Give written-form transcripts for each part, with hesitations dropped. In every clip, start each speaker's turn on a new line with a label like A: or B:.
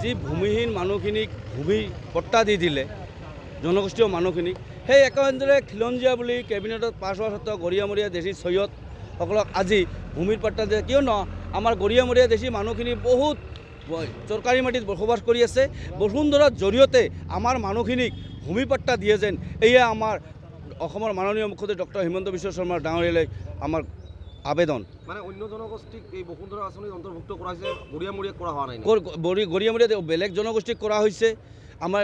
A: যি ভূমিহীন মানুহখিনিক ভূমি পট্টা দি দিলে জনগোষ্ঠীয় মানুহখিনিক সেই একেদৰে খিলঞ্জীয়া বুলি কেবিনেটত পাছ হোৱা সত্ত্বেও গৰিয়ামৰীয়া দেশী ছৈয়দসকলক আজি ভূমিৰ পট্টা দিয়ে। কিয়নো আমাৰ গৰিয়ামৰীয়া দেশী মানুহখিনি বহুত চৰকাৰী মাটিত বসবাস কৰি আছে। বসুন্ধৰাৰ জৰিয়তে আমাৰ মানুহখিনিক ভূমি পট্টা দিয়ে যেন এয়া আমাৰ অসমৰ মাননীয় মুখ্যমন্ত্ৰী ডক্টৰ হিমন্ত বিশ্ব শৰ্মা ডাঙৰীয়ালৈ আমাৰ আবেদন। মানে অন্য জনগোষ্ঠীক এই বসুন্ধৰা আঁচনিত অন্তৰ্ভুক্ত কৰা হৈছে, গৰিয়ামৰীয়াক কৰা হোৱা নাই। গৰিয়ামৰীয়া বেলেগ জনগোষ্ঠীক কৰা হৈছে। আমাৰ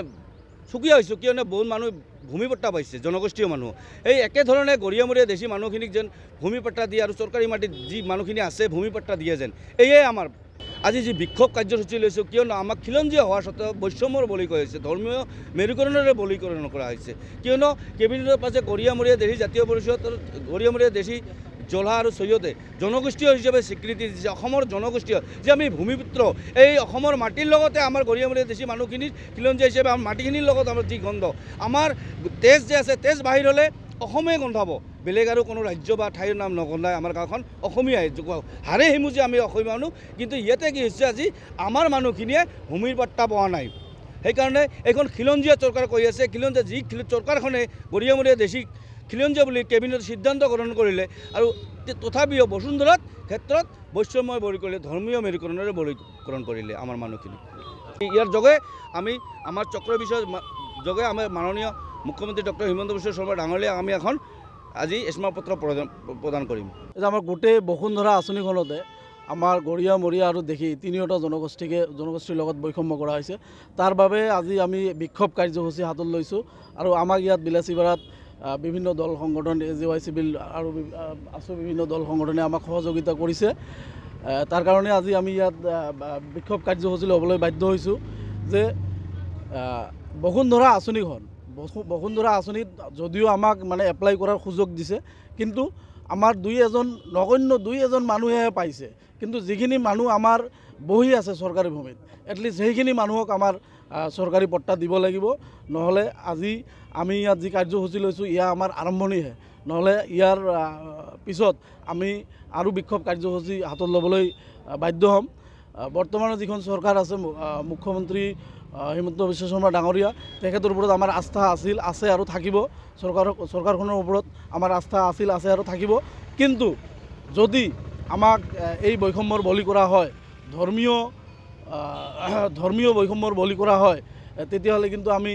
A: সুকীয়া হৈছোঁ কিয়নো বহুত মানুহ ভূমি পট্টা পাইছে জনগোষ্ঠীয় মানুহ। এই একেধৰণে গৰিয়ামৰীয়া দেশী মানুহখিনিক যেন ভূমি পট্টা দিয়ে আৰু চৰকাৰী মাটিত যি মানুহখিনি আছে ভূমি পট্টা দিয়ে যেন এয়াই আমাৰ আজি যি বিক্ষোভ কাৰ্যসূচী লৈছোঁ। কিয়নো আমাক খিলঞ্জীয়া হোৱাৰ সত্ত্বেও বৈষম্যৰ বলি কৰা হৈছে, ধৰ্মীয় মেৰুকৰণৰে বলীকৰণ কৰা হৈছে। কিয়নো কেবিনেটৰ পাছে গৰিয়ামৰীয়া দেশী জাতীয় পৰিষদৰ গৰিয়ামৰীয়া দেশী জলা আৰু ছৈয়দে জনগোষ্ঠীয় হিচাপে স্বীকৃতি দিছে। অসমৰ জনগোষ্ঠীয় যে আমি ভূমিপুত্ৰ, এই অসমৰ মাটিৰ লগতে আমাৰ গৰিয়ামৰীয়া দেশী মানুহখিনিৰ খিলঞ্জীয়া হিচাপে আমাৰ মাটিখিনিৰ লগত আমাৰ যি গন্ধ, আমাৰ তেজ যে আছে, তেজ বাহিৰ হ'লে অসমে গন্ধাব, বেলেগ আৰু কোনো ৰাজ্য বা ঠাইৰ নাম নগন্ধায়। আমাৰ গাঁওখন অসমীয়াই হাৰে সিমুজি আমি অসমীয়া মানুহ, কিন্তু ইয়াতে কি হৈছে আজি আমাৰ মানুহখিনিয়ে ভূমিৰ পট্টা পোৱা নাই। সেইকাৰণে এইখন খিলঞ্জীয়া চৰকাৰ কৈ আছে, খিলঞ্জীয়া যি চৰকাৰখনে গৰিয়ামৰীয়া দেশী খিলঞ্জীয়া বুলি কেবিনেটত সিদ্ধান্ত গ্ৰহণ কৰিলে আৰু তথাপিও বসুন্ধৰাৰ ক্ষেত্ৰত বৈষম্যই বলি কৰিলে, ধৰ্মীয় মেৰুকৰণেৰে বলীকৰণ কৰিলে আমাৰ মানুহখিনি। ইয়াৰ যোগে আমি আমাৰ চক্ৰ বিষয়ৰ যোগে আমাৰ মাননীয় মুখ্যমন্ত্ৰী ডক্টৰ হিমন্ত বিশ্ব শৰ্মা ডাঙৰীয়াক আমি এখন আজি স্মাৰকপত্ৰ প্ৰদান কৰিম।
B: আমাৰ গোটেই বসুন্ধৰা আঁচনিখনতে আমাৰ গৰিয়ামৰীয়া আৰু দেশী তিনিওটা জনগোষ্ঠীৰ লগত বৈষম্য কৰা হৈছে। তাৰ বাবে আজি আমি বিক্ষোভ কাৰ্যসূচী হাতত লৈছোঁ আৰু আমাক ইয়াত বিলাচীপাৰাত বিভিন্ন দল সংগঠন AJY চিভিল আৰু আছো বিভিন্ন দল সংগঠনে আমাক সহযোগিতা কৰিছে। তাৰ কাৰণে আজি আমি ইয়াত বিক্ষোভ কাৰ্যসূচী ল'বলৈ বাধ্য হৈছোঁ যে বসুন্ধৰা আঁচনিত যদিও আমাক মানে এপ্লাই কৰাৰ সুযোগ দিছে, কিন্তু আমাৰ নগণ্য দুই এজন মানুহেহে পাইছে। কিন্তু যিখিনি মানুহ আমাৰ বহি আছে চৰকাৰী ভূমিত, এটলিষ্ট সেইখিনি মানুহক আমাৰ চৰকাৰী পট্টা দিব লাগিব। নহ'লে আজি আমি ইয়াত যি কাৰ্যসূচী লৈছোঁ এয়া আমাৰ আৰম্ভণিহে, নহ'লে ইয়াৰ পিছত আমি আৰু বিক্ষোভ কাৰ্যসূচী হাতত ল'বলৈ বাধ্য হ'ম। বৰ্তমানৰ যিখন চৰকাৰ আছে, মুখ্যমন্ত্ৰী হিমন্ত বিশ্ব শৰ্মা ডাঙৰীয়া, তেখেতৰ ওপৰত আমাৰ আস্থা আছে আৰু থাকিব। চৰকাৰখনৰ ওপৰত আমাৰ আস্থা আছে আৰু থাকিব। কিন্তু যদি আমাক এই বৈষম্যৰ বলি কৰা হয়, ধৰ্মীয় বৈষম্যৰ বলি কৰা হয়, তেতিয়াহ'লে কিন্তু আমি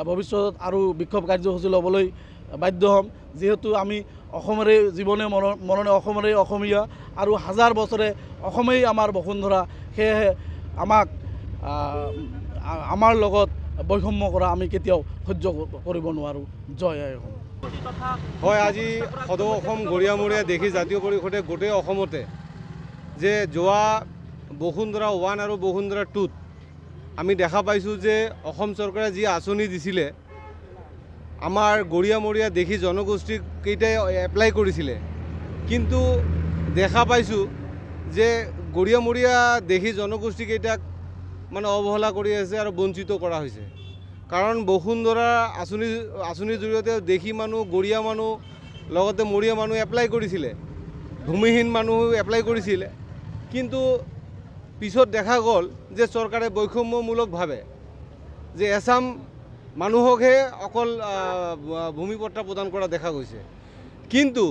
B: ভৱিষ্যতত আৰু বিক্ষোভ কাৰ্যসূচী ল'বলৈ বাধ্য হ'ম। যিহেতু আমি অসমৰে জীৱনে মৰণে অসমৰে অসমীয়া আৰু হাজাৰ বছৰে অসমেই আমাৰ বসুন্ধৰা, সেয়েহে আমাৰ লগত বৈষম্য কৰা আমি কেতিয়াও সহ্য কৰিব নোৱাৰোঁ। জয় আই অসম।
C: হয়, আজি সদৌ অসম গৰিয়ামৰীয়া দেশী জাতীয় পৰিষদে গোটেই অসমতে যে যোৱা বসুন্ধৰা 1 আৰু বসুন্ধৰা 2ত আমি দেখা পাইছোঁ যে অসম চৰকাৰে যি আঁচনি দিছিলে, আমাৰ গৰিয়ামৰীয়া দেশী জনগোষ্ঠীক কেইটাই এপ্লাই কৰিছিলে, কিন্তু দেখা পাইছোঁ যে গৰিয়ামৰীয়া দেশী জনগোষ্ঠীকেইটাক মানে অৱহেলা কৰি আছে আৰু বঞ্চিত কৰা হৈছে। কাৰণ বসুন্ধৰা আঁচনিৰ জৰিয়তে দেশী মানুহ, গৰিয়া মানুহ, লগতে মৰিয়া মানুহ এপ্লাই কৰিছিলে, ভূমিহীন মানুহ এপ্লাই কৰিছিলে। কিন্তু পিছত দেখা গ'ল যে চৰকাৰে বৈষম্যমূলকভাৱে যে এছাম মানুহকহে অকল ভূমিপট্টা প্ৰদান কৰা দেখা গৈছে। কিন্তু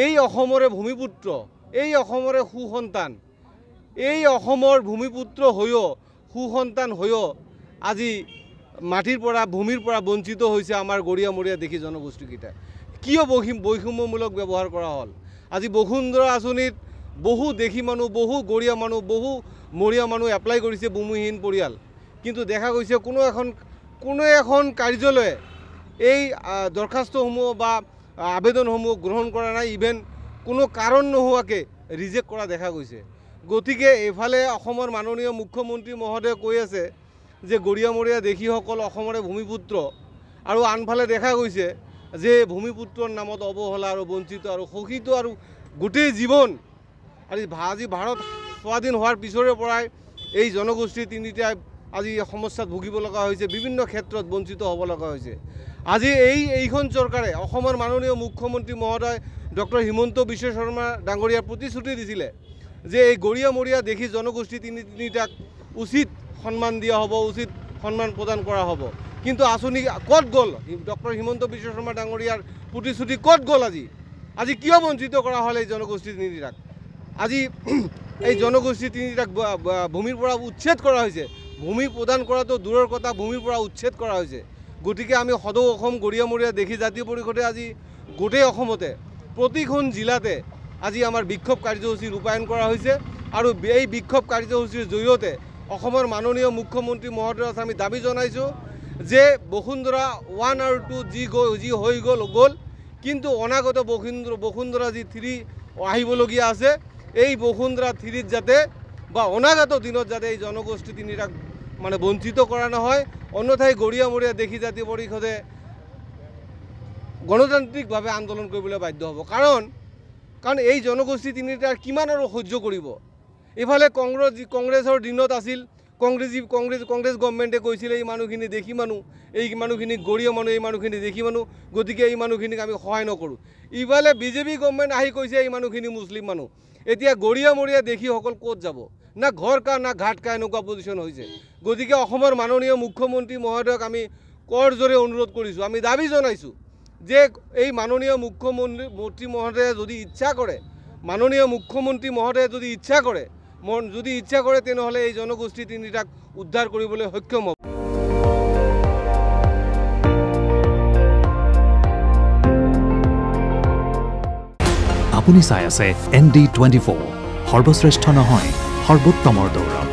C: এই অসমৰে ভূমিপুত্ৰ এই অসমৰে সুসন্তান, এই অসমৰ ভূমিপুত্ৰ হৈও সুসন্তান হৈও আজি মাটিৰ পৰা ভূমিৰ পৰা বঞ্চিত হৈছে আমাৰ গৰিয়ামৰীয়া দেশী জনগোষ্ঠীকেইটা। কিয় বৈষম্যমূলক ব্যৱহাৰ কৰা হ'ল? আজি বসুন্ধৰা আঁচনিত বহু দেশী মানুহ, বহু গৰিয়া মানুহ, বহু মৰিয়া মানুহ এপ্লাই কৰিছে, ভূমিহীন পৰিয়াল, কিন্তু দেখা গৈছে কোনো এখন কাৰ্যালয়ে এই দৰখাস্তসমূহ বা আবেদনসমূহ গ্ৰহণ কৰা নাই, ইভেন কোনো কাৰণ নোহোৱাকৈ ৰিজেক্ট কৰা দেখা গৈছে। গতিকে এইফালে অসমৰ মাননীয় মুখ্যমন্ত্ৰী মহোদয়ে কৈ আছে যে গৰিয়ামৰীয়া দেশীসকল অসমৰে ভূমিপুত্ৰ, আৰু আনফালে দেখা গৈছে যে ভূমিপুত্ৰৰ নামত অৱহেলা আৰু বঞ্চিত আৰু শোষিত আৰু গোটেই জীৱন। আজি ভাৰত স্বাধীন হোৱাৰ পিছৰে পৰাই এই জনগোষ্ঠী তিনিটাই আজি সমস্যাত ভুগিব লগা হৈছে, বিভিন্ন ক্ষেত্ৰত বঞ্চিত হ'ব লগা হৈছে। আজি এইখন চৰকাৰে, অসমৰ মাননীয় মুখ্যমন্ত্ৰী মহোদয় ডক্টৰ হিমন্ত বিশ্ব শৰ্মা ডাঙৰীয়াৰ প্ৰতিশ্ৰুতি দিছিলে যে এই গৰিয়ামৰীয়া দেশী জনগোষ্ঠী তিনিটাক উচিত সন্মান দিয়া হ'ব, উচিত সন্মান প্ৰদান কৰা হ'ব। কিন্তু আঁচনি ক'ত গ'ল? ডক্টৰ হিমন্ত বিশ্ব শৰ্মা ডাঙৰীয়াৰ প্ৰতিশ্ৰুতি ক'ত গ'ল? আজি কিয় বঞ্চিত কৰা হ'ল এই জনগোষ্ঠী তিনিটাক? আজি এই জনগোষ্ঠী তিনিটাক ভূমিৰ পৰা উচ্ছেদ কৰা হৈছে। ভূমি প্ৰদান কৰাটো দূৰৰ কথা, ভূমিৰ পৰা উচ্ছেদ কৰা হৈছে। গতিকে আমি সদৌ অসম গৰিয়ামৰীয়া দেশী জাতীয় পৰিষদে আজি গোটেই অসমতে প্ৰতিখন জিলাতে আজি আমাৰ বিক্ষোভ কাৰ্যসূচী ৰূপায়ণ কৰা হৈছে, আৰু এই বিক্ষোভ কাৰ্যসূচীৰ জৰিয়তে অসমৰ মাননীয় মুখ্যমন্ত্ৰী মহোদয়ক আমি দাবী জনাইছোঁ যে বসুন্ধৰা 1 আৰু 2 যি হৈ গ'ল, কিন্তু অনাগত বসুন্ধৰা যি 3 আহিবলগীয়া আছে, এই বসুন্ধৰা 3ত যাতে বা অনাগত দিনত যাতে এই জনগোষ্ঠী তিনিটাক মানে বঞ্চিত কৰা নহয়, অন্যথাই গৰিয়ামৰীয়া দেশী জাতীয় পৰিষদে গণতান্ত্ৰিকভাৱে আন্দোলন কৰিবলৈ বাধ্য হ'ব। কাৰণ এই জনগোষ্ঠী তিনিটাৰ কিমান আৰু সহ্য কৰিব? ইফালে কংগ্ৰেছৰ দিনত আছিল, কংগ্ৰেছ গভৰ্ণমেণ্টে কৈছিলে এই মানুহখিনি দেশী মানুহ, এই মানুহখিনি গৰিয়া মানুহ, এই মানুহখিনি দেশী মানুহ, গতিকে এই মানুহখিনিক আমি সহায় নকৰোঁ। ইফালে বিজেপি গভৰ্ণমেণ্ট আহি কৈছে এই মানুহখিনি মুছলিম মানুহ। এতিয়া গৰিয়ামৰীয়া দেশীসকল ক'ত যাব? না ঘৰ কা না ঘাট কা, এনেকুৱা পজিশ্যন হৈছে। গতিকে অসমৰ মাননীয় মুখ্যমন্ত্ৰী মহোদয়ক আমি কৰজোৰে অনুৰোধ কৰিছোঁ, আমি দাবী জনাইছোঁ যে এই মাননীয় মুখ্যমন্ত্ৰী মহোদয়ে যদি ইচ্ছা কৰে, মাননীয় মুখ্যমন্ত্ৰী মহোদয়ে যদি ইচ্ছা কৰে তেনেহ'লে এই জনগোষ্ঠী তিনিটাক উদ্ধাৰ কৰিবলৈ সক্ষম হ'ব।
D: আপুনি চাই আছে ND24, সৰ্বশ্ৰেষ্ঠ নহয় সৰ্বোত্তমৰ দৌৰত।